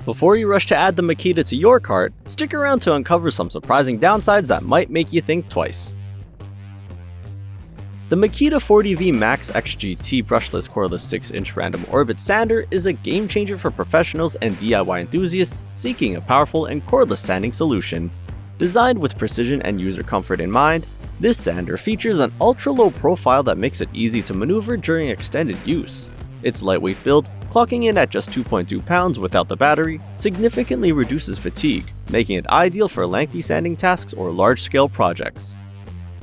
Before you rush to add the Makita to your cart, stick around to uncover some surprising downsides that might make you think twice. The Makita 40V Max XGT Brushless Cordless 6-inch Random Orbit Sander is a game changer for professionals and DIY enthusiasts seeking a powerful and cordless sanding solution. Designed with precision and user comfort in mind, this sander features an ultra-low profile that makes it easy to maneuver during extended use. Its lightweight build, clocking in at just 2.2 pounds without the battery, significantly reduces fatigue, making it ideal for lengthy sanding tasks or large-scale projects.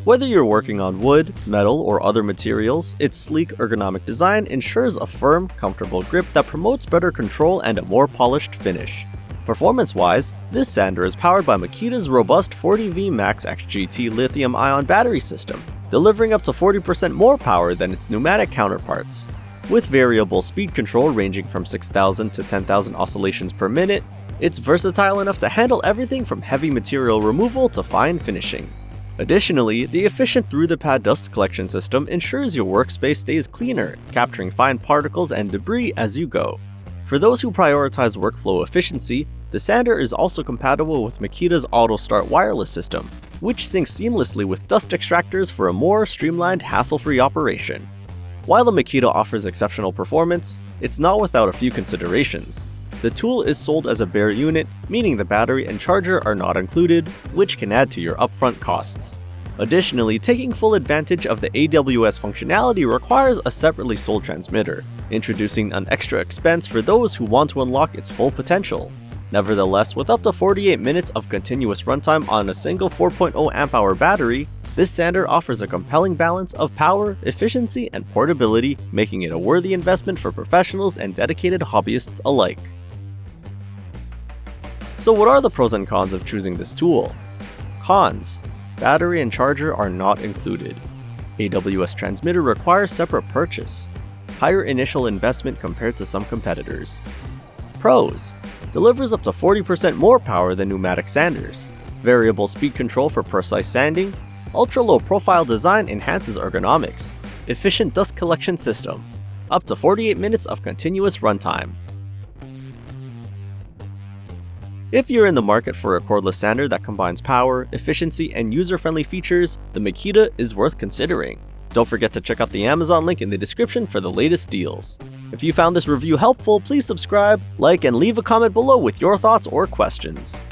Whether you're working on wood, metal, or other materials, its sleek ergonomic design ensures a firm, comfortable grip that promotes better control and a more polished finish. Performance-wise, this sander is powered by Makita's robust 40V Max XGT lithium-ion battery system, delivering up to 40% more power than its pneumatic counterparts. With variable speed control ranging from 6,000 to 10,000 oscillations per minute, it's versatile enough to handle everything from heavy material removal to fine finishing. Additionally, the efficient through-the-pad dust collection system ensures your workspace stays cleaner, capturing fine particles and debris as you go. For those who prioritize workflow efficiency, the sander is also compatible with Makita's Auto Start wireless system, which syncs seamlessly with dust extractors for a more streamlined, hassle-free operation. While the Makita offers exceptional performance, it's not without a few considerations. The tool is sold as a bare unit, meaning the battery and charger are not included, which can add to your upfront costs. Additionally, taking full advantage of the AWS functionality requires a separately sold transmitter, introducing an extra expense for those who want to unlock its full potential. Nevertheless, with up to 48 minutes of continuous runtime on a single 4.0 amp-hour battery, this sander offers a compelling balance of power, efficiency, and portability, making it a worthy investment for professionals and dedicated hobbyists alike. So what are the pros and cons of choosing this tool? Cons: battery and charger are not included. AWS transmitter requires separate purchase. Higher initial investment compared to some competitors. Pros: delivers up to 40% more power than pneumatic sanders. Variable speed control for precise sanding. Ultra-low profile design enhances ergonomics. Efficient dust collection system. Up to 48 minutes of continuous runtime. If you're in the market for a cordless sander that combines power, efficiency, and user-friendly features, the Makita is worth considering. Don't forget to check out the Amazon link in the description for the latest deals. If you found this review helpful, please subscribe, like, and leave a comment below with your thoughts or questions.